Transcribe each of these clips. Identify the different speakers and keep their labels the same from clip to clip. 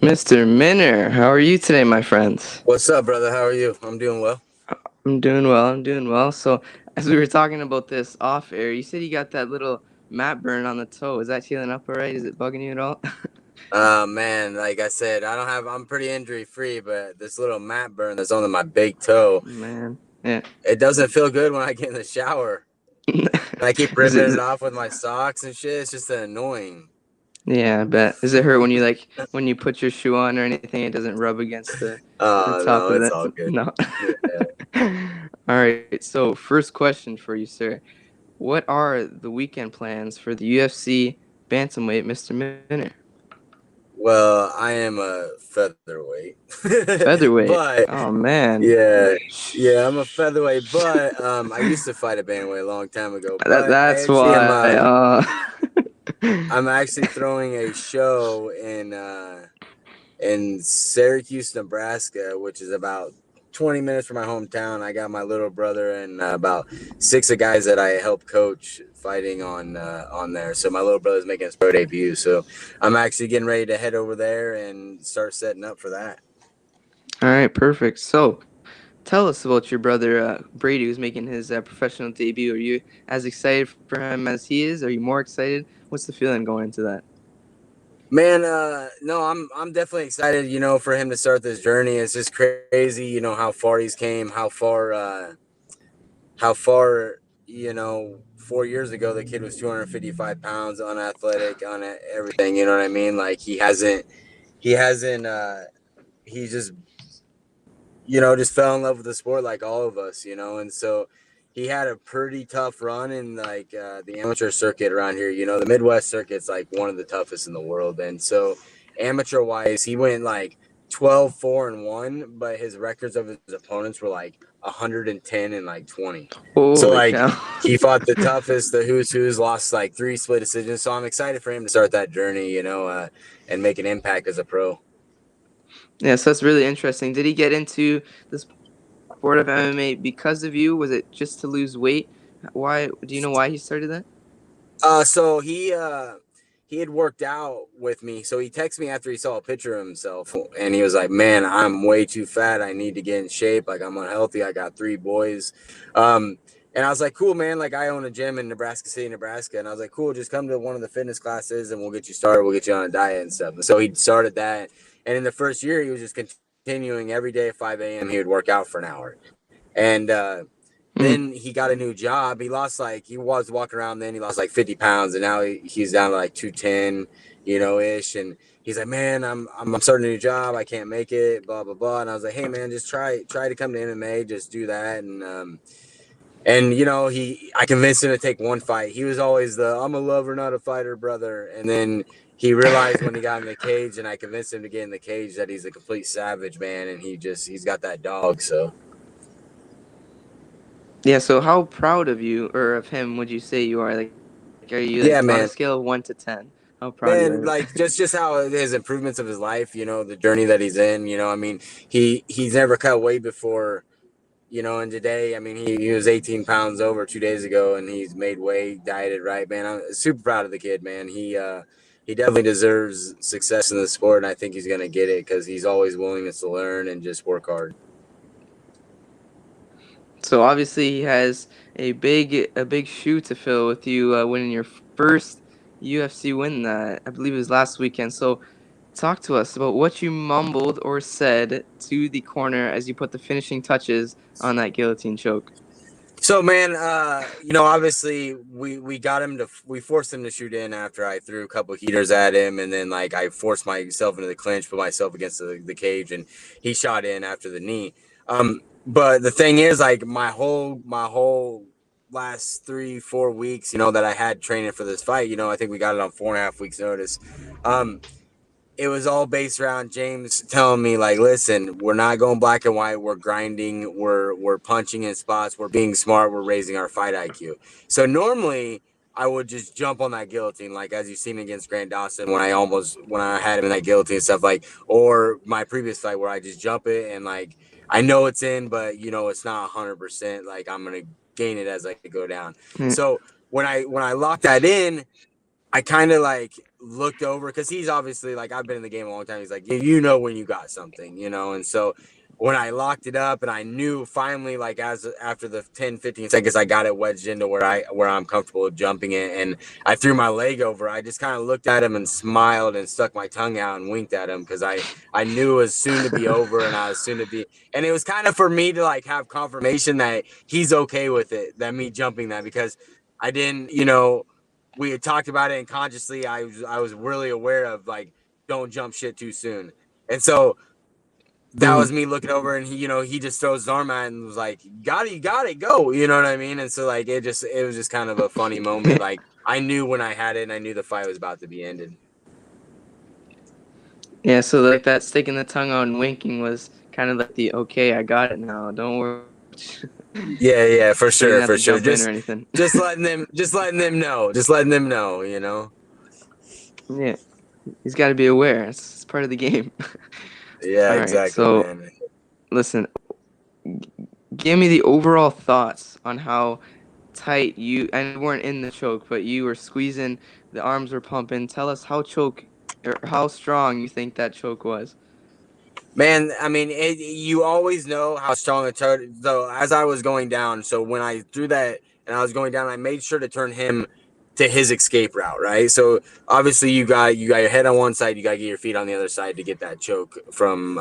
Speaker 1: Mr. Minner, how are you today, my friends?
Speaker 2: What's up, brother? How are you? I'm doing well.
Speaker 1: I'm doing well. I'm doing well. So, as we were talking about this off air, you said you got that little mat burn on the toe. Is that healing up all right? Is it bugging you at all?
Speaker 2: Man, like I said, I'm pretty injury free, but this little mat burn that's on my big toe,
Speaker 1: Man, yeah.
Speaker 2: it doesn't feel good when I get in the shower. I keep
Speaker 1: is
Speaker 2: ripping
Speaker 1: it, is
Speaker 2: it
Speaker 1: it?
Speaker 2: off with my socks and shit. It's just annoying.
Speaker 1: Yeah, I bet. Does it hurt when you put your shoe on or anything? It doesn't rub against the top
Speaker 2: No,
Speaker 1: of
Speaker 2: it's
Speaker 1: it.
Speaker 2: all good.
Speaker 1: No.
Speaker 2: Yeah.
Speaker 1: All right. So, first question for you, sir. What are the weekend plans for the UFC bantamweight, Mr. Minner?
Speaker 2: Well, I am a featherweight,
Speaker 1: Featherweight.
Speaker 2: but
Speaker 1: Oh man.
Speaker 2: yeah, I'm a featherweight. But I used to fight a bantamweight a long time ago. But I
Speaker 1: That's
Speaker 2: actually am.
Speaker 1: why.
Speaker 2: I'm actually throwing a show in Syracuse, Nebraska, which is about 20 minutes from my hometown. I got my little brother and about six of guys that I help coach fighting on there. So my little brother's making his pro debut. So I'm actually getting ready to head over there and start setting up for that.
Speaker 1: All right, perfect. So, tell us about your brother Brady, who's making his professional debut. Are you as excited for him as he is? Are you more excited? What's the feeling going into that?
Speaker 2: Man, no, I'm definitely excited, for him to start this journey. It's just crazy, how far he's came, how far 4 years ago the kid was 255 pounds, unathletic, on everything. You know what I mean? Like he hasn't he just fell in love with the sport like all of us. And so he had a pretty tough run in like the amateur circuit around here. The Midwest circuit's like one of the toughest in the world. And so amateur wise, he went like 12-4-1, but his records of his opponents were like 110 and like 20. So
Speaker 1: Holy
Speaker 2: like
Speaker 1: cow!
Speaker 2: he fought the toughest, the who's, lost like 3 split decisions. So I'm excited for him to start that journey, and make an impact as a pro.
Speaker 1: Yeah, so that's really interesting. Did he get into the sport of MMA because of you? Was it just to lose weight? Why? Do you know why he started that?
Speaker 2: So he had worked out with me. So he texted me after he saw a picture of himself, and he was like, "Man, I'm way too fat. I need to get in shape. Like I'm unhealthy. I got 3 boys." And I was like, "Cool, man. Like I own a gym in Nebraska City, Nebraska." And I was like, "Cool, just come to one of the fitness classes, and we'll get you started. We'll get you on a diet and stuff." And so he started that. And in the first year, he was just continuing every day at 5 a.m. He would work out for an hour, and then he got a new job. He was walking around then. He lost like 50 pounds, and now he's down to like 210, ish. And he's like, "Man, I'm starting a new job. I can't make it, blah, blah, blah." And I was like, "Hey, man, just try to come to MMA. Just do that." And I convinced him to take one fight. He was always I'm a lover, not a fighter, brother. And then he realized when he got in the cage and I convinced him to get in the cage that he's a complete savage, man. And he's got that dog. So.
Speaker 1: Yeah, so how proud of you or of him would you say you are? Like, are you
Speaker 2: Yeah,
Speaker 1: like on a
Speaker 2: man.
Speaker 1: scale of 1 to 10? How proud you
Speaker 2: Man,
Speaker 1: are?
Speaker 2: like just how his improvements of his life, the journey that he's in. I mean, he's never cut weight before, and today, I mean, he was 18 pounds over 2 days ago, and he's made weight, dieted right, man. I'm super proud of the kid, man. He definitely deserves success in the sport, and I think he's gonna get it because he's always willingness to learn and just work hard.
Speaker 1: So obviously he has a big shoe to fill with you winning your first UFC win. I believe it was last weekend. So talk to us about what you mumbled or said to the corner as you put the finishing touches on that guillotine choke.
Speaker 2: So, man, obviously we forced him to shoot in after I threw a couple heaters at him, and then like I forced myself into the clinch, put myself against the cage, and he shot in after the knee. But the thing is, like my whole last 3-4 weeks, that I had training for this fight, I think we got it on 4.5 weeks notice. It was all based around James telling me like, "Listen, we're not going black and white. We're grinding. We're punching in spots. We're being smart. We're raising our fight IQ." So normally I would just jump on that guillotine, like as you've seen against Grant Dawson when I had him in that guillotine and stuff, like, or my previous fight where I just jump it and like I know it's in, but it's not 100%. Like I'm gonna gain it as I go down.
Speaker 1: Mm.
Speaker 2: So when I locked that in, I kind of like looked over, because he's obviously, like, I've been in the game a long time. He's like, you know when you got something, and so when I locked it up and I knew finally, like, after the 10-15 seconds, I got it wedged into where I'm comfortable jumping it, and I threw my leg over. I just kind of looked at him and smiled and stuck my tongue out and winked at him, because I knew it was soon to be over, and I was soon to be, and it was kind of for me to, like, have confirmation that he's okay with it, that me jumping that, because I didn't, we had talked about it, and consciously I was really aware of, like, don't jump shit too soon. And so that was me looking over, and he just throws his arm out and was like, you got it, go. You know what I mean? And so, like, it was just kind of a funny moment. Like, I knew when I had it, and I knew the fight was about to be ended.
Speaker 1: Yeah, so like that sticking the tongue out and winking was kind of like the okay, I got it now. Don't worry.
Speaker 2: Yeah, for
Speaker 1: So you
Speaker 2: sure,
Speaker 1: didn't have
Speaker 2: for
Speaker 1: to
Speaker 2: sure.
Speaker 1: jump in or anything.
Speaker 2: Just letting them know,
Speaker 1: Yeah, he's got to be aware. It's part of the game.
Speaker 2: Yeah,
Speaker 1: All right,
Speaker 2: exactly,
Speaker 1: so
Speaker 2: man.
Speaker 1: listen, give me the overall thoughts on how tight and you weren't in the choke, but you were squeezing, the arms were pumping. Tell us how strong you think that choke was.
Speaker 2: Man, I mean, you always know how strong a turd. Though, as I was going down, so when I threw that and I was going down, I made sure to turn him to his escape route, right? So obviously, you got your head on one side, you got to get your feet on the other side to get that choke from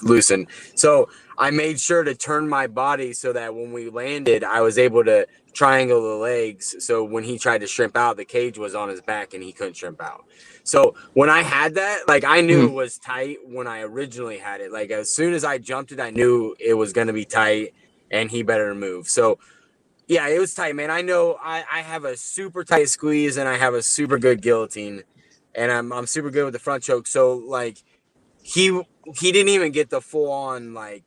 Speaker 2: loosen. So I made sure to turn my body so that when we landed, I was able to triangle the legs. So when he tried to shrimp out, the cage was on his back and he couldn't shrimp out. So when I had that, like, I knew it was tight when I originally had it. Like, as soon as I jumped it, I knew it was going to be tight and he better move. So yeah, it was tight, man. I know I have a super tight squeeze and I have a super good guillotine, and I'm super good with the front choke. So, like, he didn't even get the full on, like,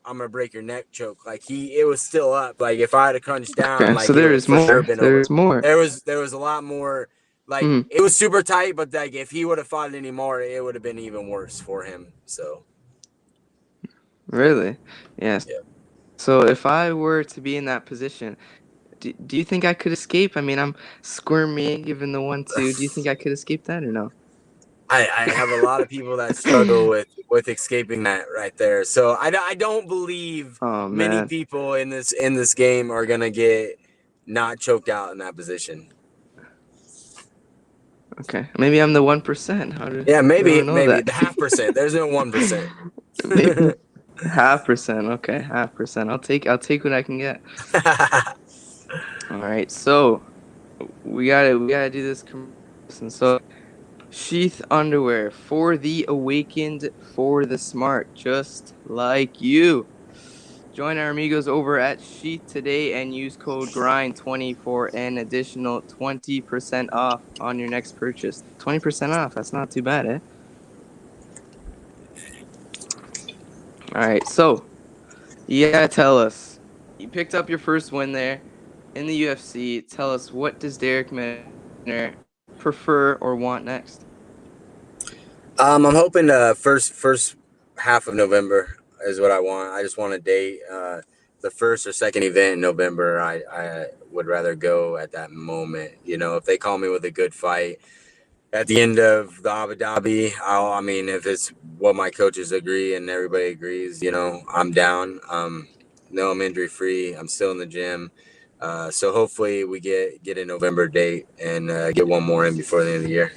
Speaker 2: I'm gonna break your neck choke. Like, it was still up. Like, if I had to crunch down,
Speaker 1: Okay, so
Speaker 2: like, it would have
Speaker 1: there's
Speaker 2: for sure
Speaker 1: more.
Speaker 2: been over.
Speaker 1: There's more.
Speaker 2: There was a lot more. Like,
Speaker 1: Mm,
Speaker 2: it was super tight, but, like, if he would have fought anymore, it would have been even worse for him. So
Speaker 1: really? Yes.
Speaker 2: yeah.
Speaker 1: So if I were to be in that position, do you think I could escape? I mean, I'm squirming, given the 1-2. Do you think I could escape that or no?
Speaker 2: I have a lot of people that struggle with escaping that right there. So I don't believe
Speaker 1: Oh
Speaker 2: many
Speaker 1: man.
Speaker 2: people in this game are gonna get not choked out in that position.
Speaker 1: Okay, maybe I'm the 1%.
Speaker 2: Yeah,
Speaker 1: We
Speaker 2: maybe
Speaker 1: don't know
Speaker 2: maybe
Speaker 1: that.
Speaker 2: the 0.5%. There's no 1%.
Speaker 1: Maybe 0.5%. Okay, 0.5%. I'll take what I can get. All right, so we gotta do this comparison. So sheath underwear for the awakened, for the smart, just like you. Join our amigos over at Sheath today and use code GRIND20 for an additional 20% off on your next purchase. 20% off. That's not too bad, eh? All right, so you gotta tell us. You picked up your first win there in the UFC. Tell us, what does Darrick Minner prefer or want next?
Speaker 2: I'm hoping first half of November is what I want. I just want a date. The first or second event in November, I would rather go at that moment. If they call me with a good fight at the end of the Abu Dhabi, I mean, if it's what my coaches agree and everybody agrees, I'm down. No, I'm injury free. I'm still in the gym. So hopefully we get a November date and get one more in before the end of the year.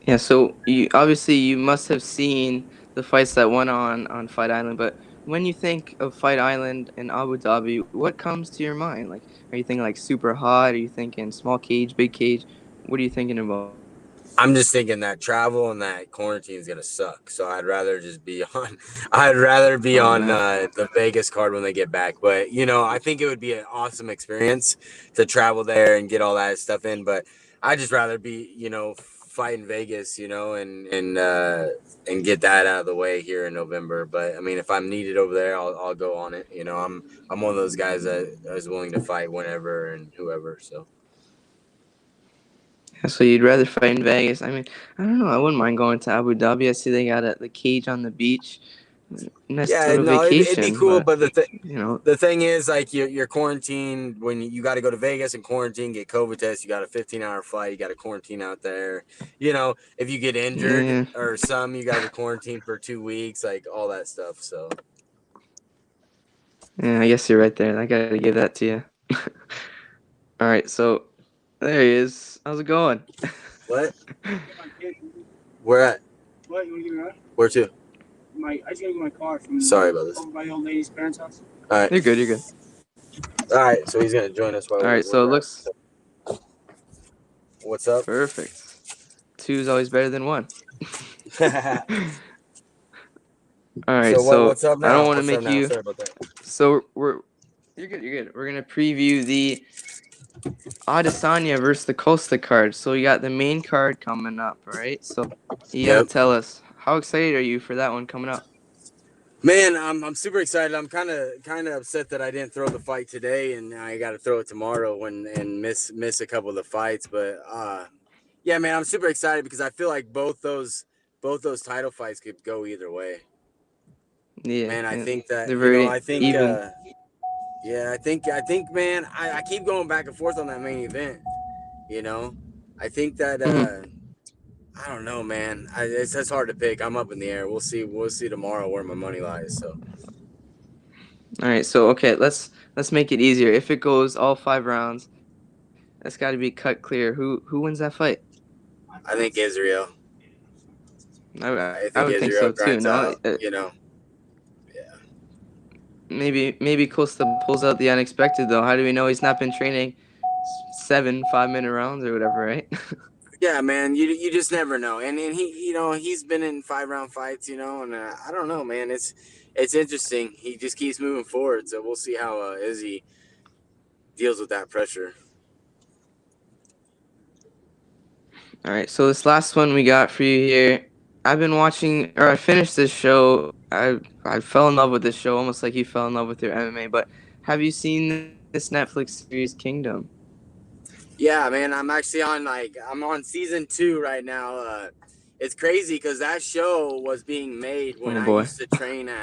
Speaker 1: Yeah, so you must have seen the fights that went on Fight Island, but when you think of Fight Island and Abu Dhabi, what comes to your mind? Like, are you thinking like super hot? Are you thinking small cage, big cage? What are you thinking about?
Speaker 2: I'm just thinking that travel and that quarantine is gonna suck. So I'd rather just be on. I'd rather be
Speaker 1: Oh
Speaker 2: on
Speaker 1: man.
Speaker 2: the Vegas card when they get back. But I think it would be an awesome experience to travel there and get all that stuff in. But I'd just rather be fight in Vegas, and get that out of the way here in November. But I mean, if I'm needed over there, I'll go on it. I'm one of those guys that is willing to fight whenever and whoever. So.
Speaker 1: So you'd rather fight in Vegas? I mean, I don't know. I wouldn't mind going to Abu Dhabi. I see they got the cage on the beach. nice
Speaker 2: Yeah,
Speaker 1: little
Speaker 2: no, it'd be
Speaker 1: vacation,
Speaker 2: cool,
Speaker 1: but
Speaker 2: but
Speaker 1: you know,
Speaker 2: the thing is, like, you're quarantined when you got to go to Vegas and quarantine, get COVID test. You got a 15-hour flight. You got to quarantine out there. You know, if you get injured
Speaker 1: yeah,
Speaker 2: or you got to quarantine for 2 weeks, like all that stuff. So,
Speaker 1: yeah, I guess you're right there. I gotta give that to you. All right, so there he is. How's it going?
Speaker 2: what? Where at?
Speaker 3: What, you want to give me a ride?
Speaker 2: Where to?
Speaker 3: I just gotta get my car from
Speaker 2: Sorry about this.
Speaker 3: over by the old lady's parents' house.
Speaker 2: All right.
Speaker 1: You're good. You're good.
Speaker 2: All right. So he's gonna join us while
Speaker 1: All right,
Speaker 2: we're
Speaker 1: so it
Speaker 2: driving.
Speaker 1: looks
Speaker 2: What's up?
Speaker 1: perfect. 2 is always better than 1. All right,
Speaker 2: So
Speaker 1: so
Speaker 2: what's up
Speaker 1: I don't
Speaker 2: now?
Speaker 1: want to
Speaker 2: What's up
Speaker 1: make
Speaker 2: now?
Speaker 1: you.
Speaker 2: Sorry about that.
Speaker 1: So you're good. You're good. We're gonna preview the Adesanya versus the Costa card. So you got the main card coming up, all right? So you gotta
Speaker 2: Yep.
Speaker 1: tell us, how excited are you for that one coming up?
Speaker 2: Man, I'm super excited. I'm kind of upset that I didn't throw the fight today, and I got to throw it tomorrow and miss a couple of the fights. But yeah, man, I'm super excited because I feel like both those title fights could go either way.
Speaker 1: Yeah,
Speaker 2: Man, I
Speaker 1: and
Speaker 2: think that
Speaker 1: they're very
Speaker 2: I think
Speaker 1: even.
Speaker 2: yeah, I think man, I keep going back and forth on that main event. You know, I think that
Speaker 1: Mhm.
Speaker 2: I don't know, man. It's hard to pick. I'm up in the air. We'll see. We'll see tomorrow where my money lies. So
Speaker 1: All right, so okay, let's make it easier. If it goes all 5 rounds, that's got to be cut clear. Who wins that fight?
Speaker 2: I think Israel. I
Speaker 1: I
Speaker 2: think
Speaker 1: would think
Speaker 2: Israel
Speaker 1: so too.
Speaker 2: grinds
Speaker 1: No,
Speaker 2: out. Yeah.
Speaker 1: maybe Costa pulls out the unexpected though. How do we know he's not been training 7 5-minute rounds or whatever, right?
Speaker 2: Yeah, man. You just never know. And he he's been in 5 round fights. And I don't know, man. It's interesting. He just keeps moving forward. So we'll see how Izzy deals with that pressure.
Speaker 1: All right, so this last one we got for you here. I've been watching, or I finished this show. I fell in love with this show, almost like you fell in love with your MMA. But have you seen this Netflix series, Kingdom?
Speaker 2: Yeah, man. I'm on season 2 right now. It's crazy because that show was being made when
Speaker 1: Oh
Speaker 2: I
Speaker 1: boy.
Speaker 2: used to train in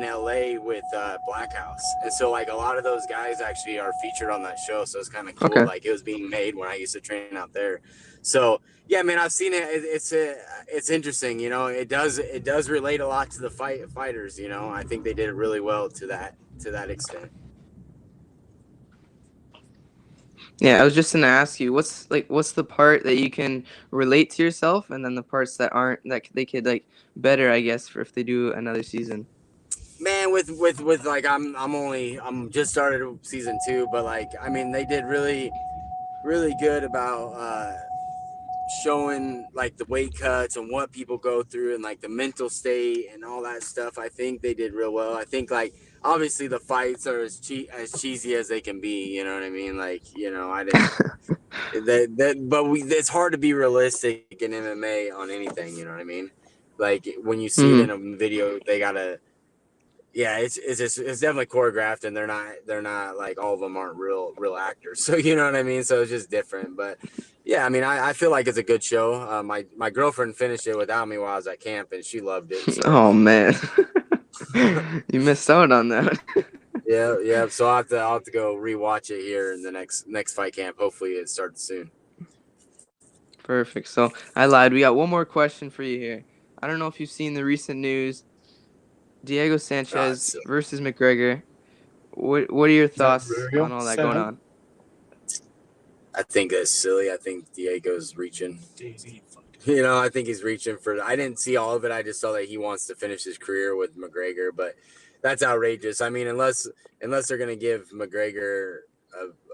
Speaker 2: LA with Black House, and so like a lot of those guys actually are featured on that show. So it's kind of cool.
Speaker 1: Okay.
Speaker 2: Like it was being made when I used to train out there. So yeah, man, I've seen it. It's interesting. It does relate a lot to the fighters. I think they did it really well to that extent.
Speaker 1: Yeah, I was just gonna ask you, what's the part that you can relate to yourself, and then the parts that aren't that they could like better, I guess, for if they do another season.
Speaker 2: Man, with like I'm just started season 2, but like I mean they did really good about showing like the weight cuts and what people go through and like the mental state and all that stuff. I think they did real well. I think like obviously the fights are as cheesy as they can be. You know what I mean? Like I didn't but it's hard to be realistic in MMA on anything. You know what I mean? Like when you see it
Speaker 1: Hmm.
Speaker 2: in a video, they gotta. Yeah, it's definitely choreographed, and they're not like all of them aren't real actors. So you know what I mean. So it's just different, but yeah, I mean, I feel like it's a good show. My girlfriend finished it without me while I was at camp, and she loved it. So
Speaker 1: Oh man, you missed out on that.
Speaker 2: yeah. So I'll have to go rewatch it here in the next fight camp. Hopefully, it starts soon.
Speaker 1: Perfect. So I lied. We got one more question for you here. I don't know if you've seen the recent news: Diego Sanchez
Speaker 2: So
Speaker 1: versus McGregor. What are your
Speaker 3: Is that
Speaker 1: thoughts on
Speaker 3: real?
Speaker 1: all that going
Speaker 3: Seven?
Speaker 1: on?
Speaker 2: I think that's silly. I think Diego's reaching.
Speaker 3: Daisy.
Speaker 2: I think he's reaching for. I didn't see all of it. I just saw that he wants to finish his career with McGregor, but that's outrageous. I mean, unless they're gonna give McGregor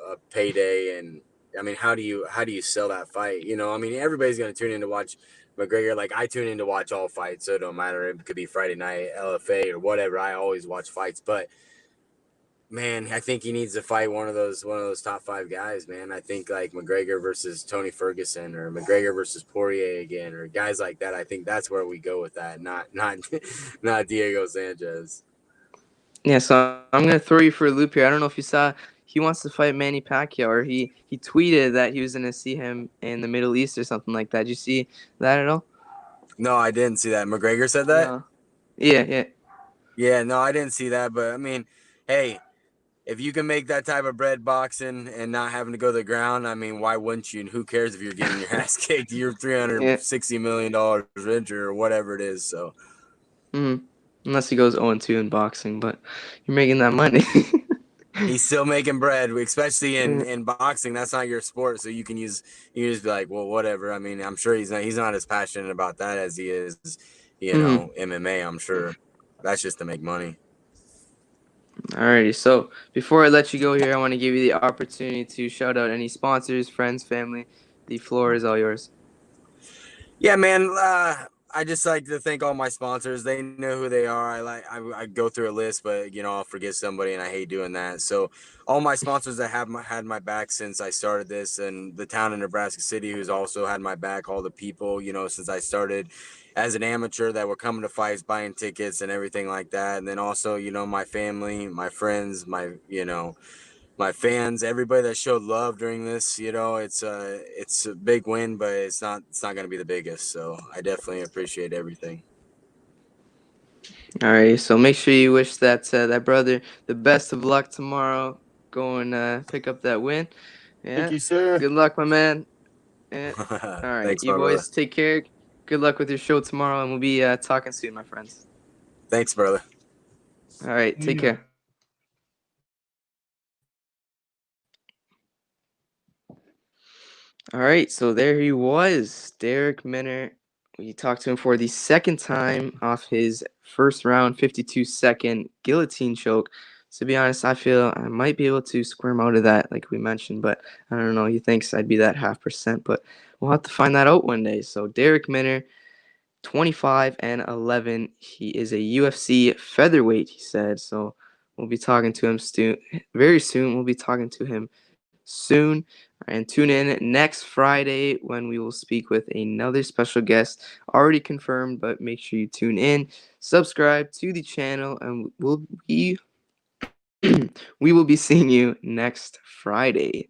Speaker 2: a payday, and I mean, how do you sell that fight? I mean, everybody's gonna tune in to watch McGregor. Like I tune in to watch all fights, so it don't matter. It could be Friday night, LFA, or whatever. I always watch fights, but man, I think he needs to fight one of those top 5 guys, man. I think like McGregor versus Tony Ferguson or McGregor versus Poirier again or guys like that. I think that's where we go with that, not not Diego Sanchez.
Speaker 1: Yeah, so I'm gonna throw you for a loop here. I don't know if you saw he wants to fight Manny Pacquiao, or he tweeted that he was gonna see him in the Middle East or something like that. Did you see that at all?
Speaker 2: No, I didn't see that. McGregor said that?
Speaker 1: No. Yeah.
Speaker 2: Yeah, no, I didn't see that, but I mean, hey, if you can make that type of bread boxing and not having to go to the ground, I mean, why wouldn't you? And who cares if you're getting your ass kicked? You're
Speaker 1: Yeah.
Speaker 2: $360 million richer or whatever it is. So
Speaker 1: Unless he goes 0-2 in boxing, but you're making that money.
Speaker 2: he's still making bread, especially
Speaker 1: Yeah.
Speaker 2: in boxing. That's not your sport, so you can just be like, well, whatever. I mean, I'm sure he's not as passionate about that as he is,
Speaker 1: Mhm.
Speaker 2: MMA. I'm sure that's just to make money.
Speaker 1: Alrighty, so before I let you go here, I want to give you the opportunity to shout out any sponsors, friends, family. The floor is all yours.
Speaker 2: Yeah, man. I just like to thank all my sponsors. They know who they are. I go through a list, but I'll forget somebody, and I hate doing that. So all my sponsors that had my back since I started this, and the town in Nebraska City who's also had my back. All the people, since I started as an amateur that were coming to fights, buying tickets, and everything like that. And then also, my family, my friends, my fans, everybody that showed love during this. It's a big win, but it's not going to be the biggest. So I definitely appreciate everything.
Speaker 1: Alrighty, so make sure you wish that brother the best of luck tomorrow. Go and pick up that win.
Speaker 2: Thank
Speaker 1: Yeah,
Speaker 2: you, sir.
Speaker 1: good luck, my man. Yeah. All right,
Speaker 2: Thanks,
Speaker 1: you
Speaker 2: my brother.
Speaker 1: boys take care. Good luck with your show tomorrow, and we'll be talking soon, my friends.
Speaker 2: Thanks, brother.
Speaker 1: All right, take care. All right, so there he was, Darrick Minner. We talked to him for the second time off his first round 52-second guillotine choke. To be honest, I feel I might be able to squirm out of that, like we mentioned, but I don't know. He thinks I'd be that 0.5%, but we'll have to find that out one day. So Darrick Minner, 25-11. He is a UFC featherweight, he said. So we'll be talking to him very soon. We'll be talking to him soon. And tune in next Friday when we will speak with another special guest already confirmed, but make sure you tune in, subscribe to the channel, and we will be seeing you next Friday.